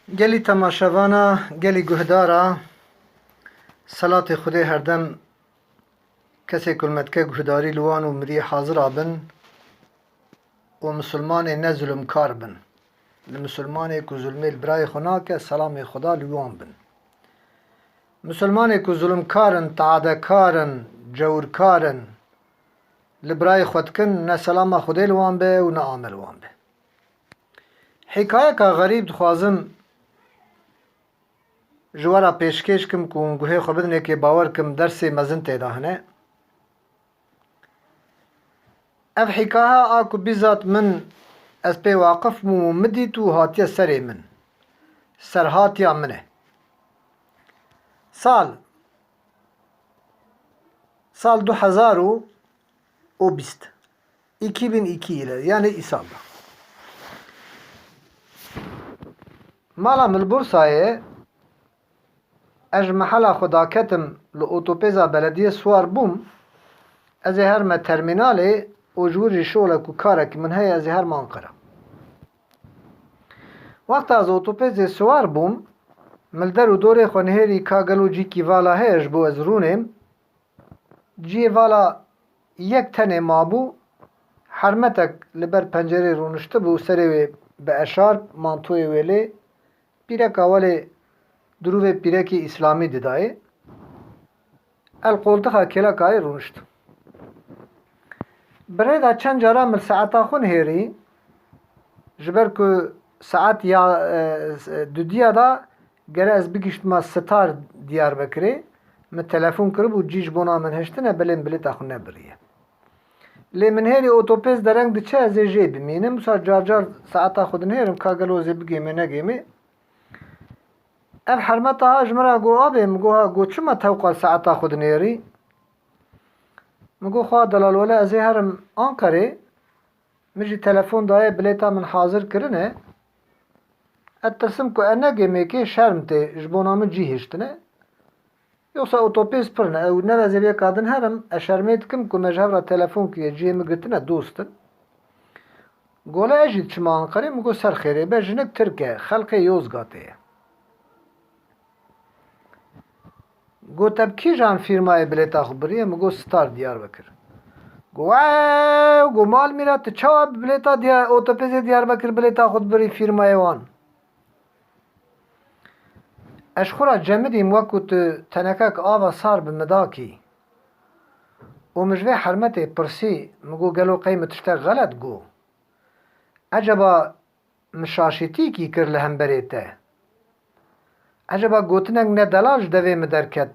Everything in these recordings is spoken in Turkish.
گلی تماشاوانا گلی گهدارا سلات خودی هردم کسی کلمتکه گهداری لوان و مری حاضر آبن و مسلمان نه ظلم کار بن مسلمان که ظلمی برای خنا که سلام خدا لوان بن مسلمان که ظلم کارن تعاده کارن جور کارن لبرای خود کن نه سلام خودی لوان به و نه عامل لوان به حکایه که غریب دخوازم جوارا پیشکش کم که گوه خو بدنه که باور کم درس مزن تیدا هنه اف حکایه آکو بیزات من از پی واقف مدی تو هاتیه سری من سر هاتیه منه سال 2020 2002 yani İsa'da. مالا من البورصة اج محلا خدا كتم لأوتوبيزا بلدية سوار بوم از هر ما ترمينالي وجوري شغلك وكارك من هي از هر ما انقرة وقت از اوتوبيزا سوار بوم ملدر و دوري خونهيري كاغلو جي كي والا هيش بو از رونم جي والا يك تنه مابو حرمتك لبر پنجره رونشته بو سري بأشار مانتوي ويلي بيرك اولي دروه پیرکی اسلامی دیدای القولتخا کلکای رونشت برای دا چند جارا مل ساعتا خون هیری جبر که ساعت یا دودیا دا گره از بگیشت ما ستار دیار بکری من تلفون کرب و جیج بونا من هشتنه بلین بلیتا خون نبریه لی من هیری اوتوپیز درنگ دی چه ازی جی بمینم مسا جار جار ساعتا خودن هیرم کاگلو زی بگیمه نگیمه اف حرمتها اجمرا گو آبی مگوها گو چما توقع ساعتا خود نیری مگو خواه دلال ولی ازی هرم آنکاری مجی تلفون دای بلیتا من حاضر کرنه اترسم که انگی میکی شرم تی جبونامو جی هشتنه یوسا اوتوپیز پرنه او نوزی بیا کادن هرم اشرمید کم که مجهب را تلفون که جی مگرتنه دوستن گوله اجید چما آنکاری مگو سر خیره به جنک ترکه خلق یوزگاته گو تب کی جان فیرمای بلیتا خبریه مگو ستار دیار بکر گو مال میرا تو چا بلیتا دیار اوتوپیز دیار بکر بلیتا خود بری فیرمای وان اشخورا جمدیم وکو تو تنکک آوا سار بمداکی و مجوه حرمت پرسی مگو گلو قیمتشتا غلط گو عجبا مشاشتی کی کر لهم بریته عجبا گوتنگ نه دلاج دوی مدرکت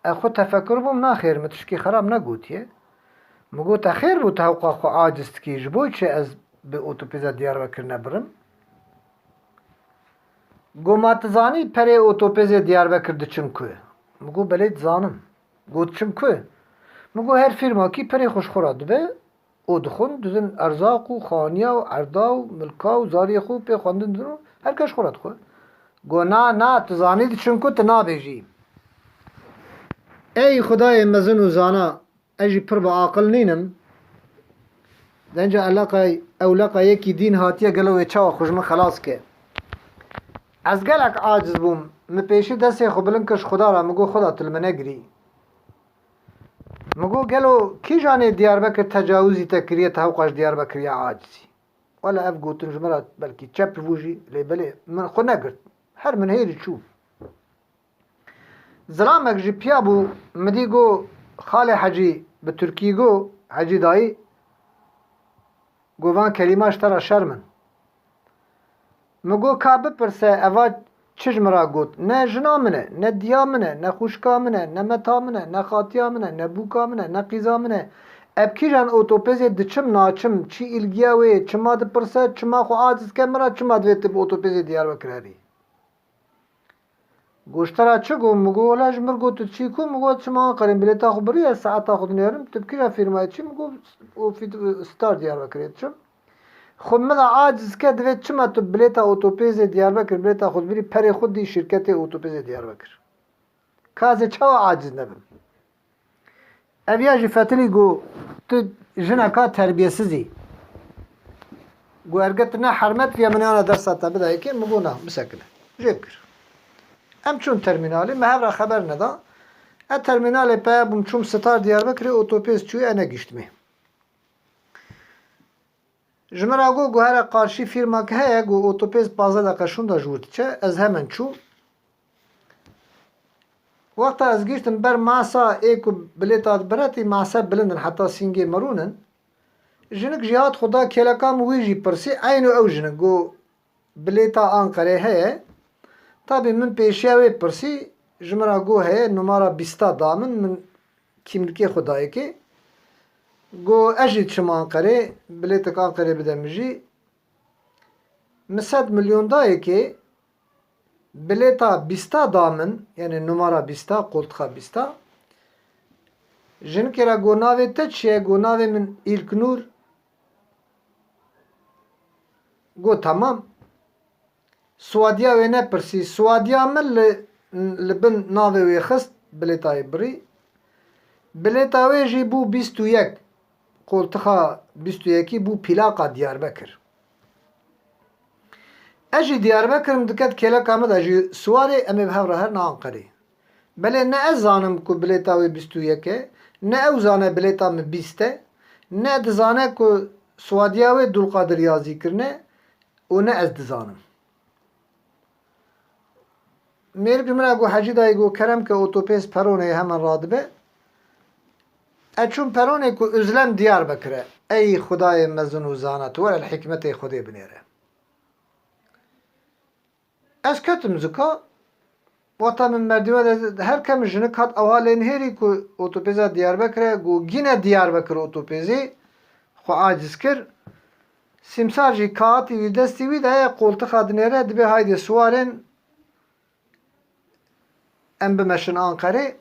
اخو تفکر بوم ناخیر متشکی خراب نگوتیه مگو تخیر بو توقع خو عاجست کی جبوی چه از به اوتوپیزا دیار بکر نبرم گو ماتزانی پره اوتوپیزا دیار بکر دچم که مگو بلید زانم گو دچم که مگو هر فیرما کی پره خوش خوراد به او دخون دوزن ارزاق و خانیا و عردا و ملکا و زاری خو پی خواندن دنو هر کش خوراد خو گو نه تزانید چونکو تنا بیجی ای خدای مزن و زانا اجی پر با عاقل نینم دنجا اولاقا یکی دین هاتیه گلوی چاو خوشم خلاص که از گلک عاجز بوم مپیشی دستی خو بلنکش خدا را مگو خدا تلمنه گری مگو گلو کی جانه دیار بکر تجاوزی تکریه تحوقش دیار بکر یا عاجزی ولا اف گوتن جمرات بلکی چپ بوجی لی بلی من خو نگرد هر من هیری چوب زلامك جي بيابو مديگو خالي حجي بتركي گو حجي داي گوان كلماش ترى شرمن مگو كاب پرسه اوا چجمرا گوت نه جنا منه نه ديا منه نه خوشكا منه نه متا منه نه خاتيا منه نه بوكا منه نه قيزا منه ابكيجان اوتوپيزي دچم ناچم چي الگيا وي چما د پرسه چما خو عاجز كمرا چما دويت اوتوپيزي ديار وكراري گوشترا چه گو مگو ولا جمر گو تو چی کو مگو چما قریم بلیتا خبری ساعتا خود نیارم تبکیرا فیرمای چی مگو او فید ستار دیار بکرید چم خب مدا عاجز که دوید چما تو بلیتا اوتوپیز دیار بکر بلیتا خود بری پری خود دی شرکت اوتوپیز دیار بکر کازه چا عاجز نبم اویا جی فتلی گو تو جنکا تربیه سزی گو ارگت نه حرمت ویا منیانا درساتا بدایی که مگو نه مسکنه Jekir. Em çun terminali mehevra haber ne da? Terminale pe bum çum star Diyarbakır'ı otopez çuyu ene giştmi. Jmera go guhera karşı firma ki heye go otopez bazı dakika şunda jurtçe ez hemen çu. Vakta ez giştim ber masa eko biletat bereti masa bilindin hatta singe marunin. Jinik jihad xuda kelakam wî persi aynı ew jinik go bileta Ankara heye. Tabi min pêşiya wê pirsî ji min re got heye numara bîsta da min kimlikê xwe dayekê got ez jî çim Ankarê bilêtek Ankarê bide min jî min 100 milyon dayekê bilêta bîsta da min yani numara bîsta koltuğa bîsta jinikê re got navê te çi ye got navê min İlknur got tamam Suadiya wê nepirsî Suadiya min li bin navê wê xist bilêtayê birî bilêta wê jî bû 21 koltuğa 21 bû plaka Diyarbakır. Ez jî Diyarbakır'ım diket keleka min de jî Suarê em ê bi hev re her ne Ankarê. Belê ne ez zanim ku bilêta wê 21 e ne ew zane bilêta min 20 e ne dizane ku Suadiya wê Dulqadir yazî kirine û ne ez dizanim. Mêrg min re got hecî dayê got kerem ke otopêz peronê hemen radibe. Ez çûm peronê ku Üzlem Diyarbakır e. Ey Xudayê mezin û zanat were hikmetê Xwedê binêre. Ez ketim zika wata min merdivê her kem jinik hat ew halên hêrî ku otopêza Diyarbakır e got gîne Diyarbakır otopêzê xwe aciz kir. Simsar jî kaetî wî destî wî de heye koltuğa dinêre dibe haydê Suarên em bimeşin Ankarê.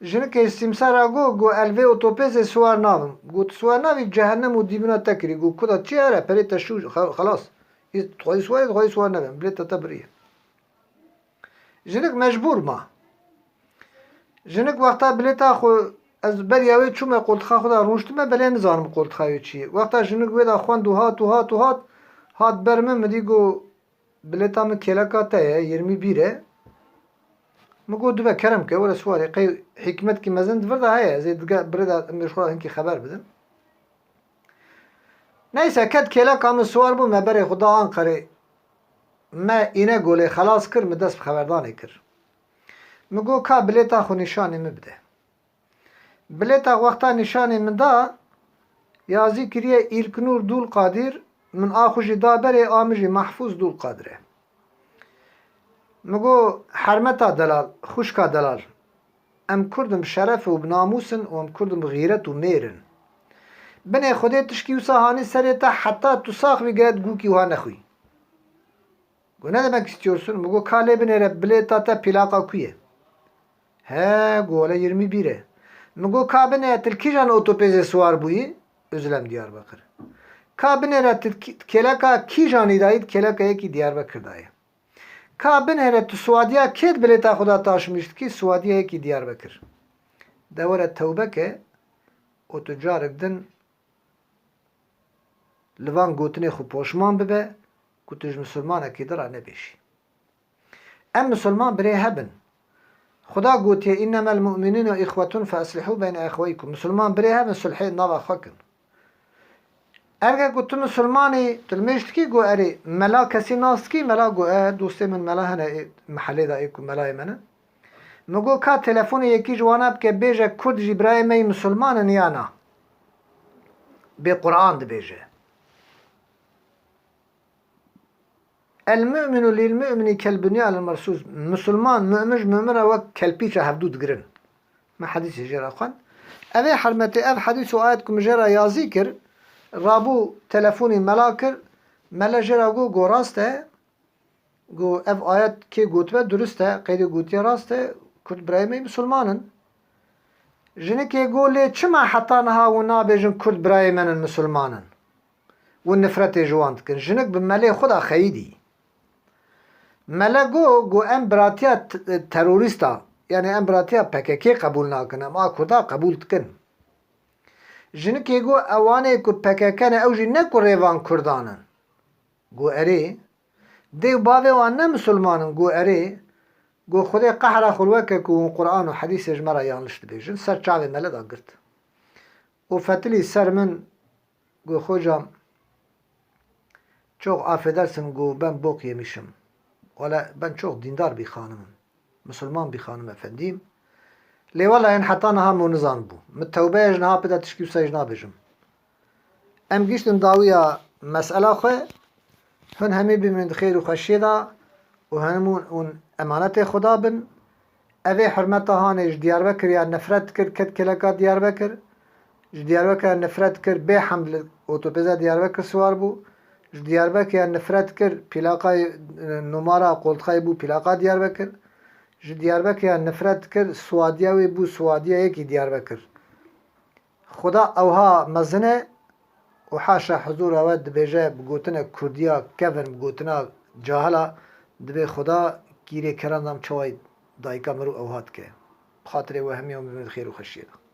Jinikê simsara got elvê otopêzê swar nabim. Got swar navî cehennem û dîbina te kirî. Got kuda çi here perê te şû xelas. Xwedî swar xwedî swar nebim. Bilêta te birî. Jinik mecbûr ma. Jinik wexta bilêta xwe ez beriya wê çûme koltuğa xwe da rûniştime belê nizanim koltuğa wê çi ye. Wexta jinik wê da xwend û hat hat ber min midî got bilêta min keleka te ye 21 e. Min got dibe kerem ke were swarê qey hikmetkî mezin divir de heye zê dige birê de em xwe hinkî xeber bidin. Neyse ket keleka min swar bû me berê xwe da Ankarê me îne golê xelas kir me dest bi xeberdanê kir. Min got ka bilêta xwe nîşanê min bide. Bilêta wexta nîşanê min da yazî kiriye İlknur Dulqadir min a xwe jî da berê a min jî Mahfûz Dulqadir e. Min got hermeta delal xuşka delal em Kurdim bi şeref û bi namûsin û em Kurdim bi gîret û mêrin. Binê Xwedê tişkî wisa hanî serê te heta tu sax vî giret gûkî wiha nexwî. Got ne demek istiyorsun? Min got ka lê binêre bilêta te plaka ku ye? He got hele 21 e. Min got ka binê til kîjan otopêzê swar bûyî? Üzlem Diyarbakır. Ka binêre til keleka kîjanî dayî kelekayekî Diyarbakır'da ye. Ka binêre tu Suadiya kêt bilêta xwe da taşimiştî Suadiyayekî Diyarbakır. De were tewbeke û tu carek din li van gotinê xwe poşman bibe ku tu ji misilmanekî dira nebêjî. Em misilman birê hebin. Xuda gotiye innemel mu'minîne îxwetun fe eslihû beyne exweykum. Misilman birê hebin sulhê nava xwe kin. Erge got tu misilmanî tilmêjtikî got erê mela kesî nas dikî mela got dostê min mela hene mehelê da ku melayê min e. Min got ka telefonê yekî ji wan bike bêje Kurd jî birayê me misilmanin ya na. Bê Qur'an dibêje. El mü'minu lil mü'mini kel bunyanil mersûs. Misilman mü'min mü'mine wek kelpîça hevdû digirin. Me hedîsê jê re xwend. Evê hermetê ev hedîs û ayet ku min jê re yazî kir rabû telefonê mela kir mele jê re got rast e got ev ayet kê gotibe durist e qeydê gotiye rast e Kurd birayê me misilmanin. Jinikê got lê çima heta niha û nabêjin Kurd birayê me in misilmanin û nifretê ji wan dikin. Jinik bi melê xwe da xeyîdî. Mele got em biratiya terorîsta yani em biratiya PKK qebûl nakin em a Kurda qebûl dikin. Jinikê got ewanê ku PKK ne ew jî ne ku rêvan Kurdan in. Got erê Dev bavê wan ne Müslümanin got erê got Xwedê qehra xwe weke ku Qur'an û hedîsê ji me re yanlış dibêjin ser çavê me le da girt. û fetilî ser min got hocam çok affedersin got ben bok yemişim. Valla ben çok dindar bir hanımım. Müslüman bir hanım efendiyim. Lê wela yên heta niha min nizanibû. Min tewbeyê ji niha pida tişkî wisa jî nabêjim. Em giştin dawiya mesela xwe hûn hemî bimînin di xêr û xweşiyê da û hemûn emanetê Xweda bin. Evê hurmeta hanê ji Diyarbekirê nefret kir ket keleka Diyarbekir. Ji Diyarbekirê nefret kir bê hemd li otopêza Diyarbekir siwar bû. Ji Diyarbekirê nefret kir plakayê numara qoltixayê bû plaka Diyarbekir. Ji Diyarbekirê nefret kir Swadiya wê bû Swadiya yekî Diyarbekir. Xweda ewha mezin e û haşa huzûra we dibêje bi gotina Kurdiya kevin bi gotina cahila dibê Xweda gîrê keran dam çawa dayika mirov ewha dike. Bi xatirê we hemûyan bimînin di xêr û xweşiyê de.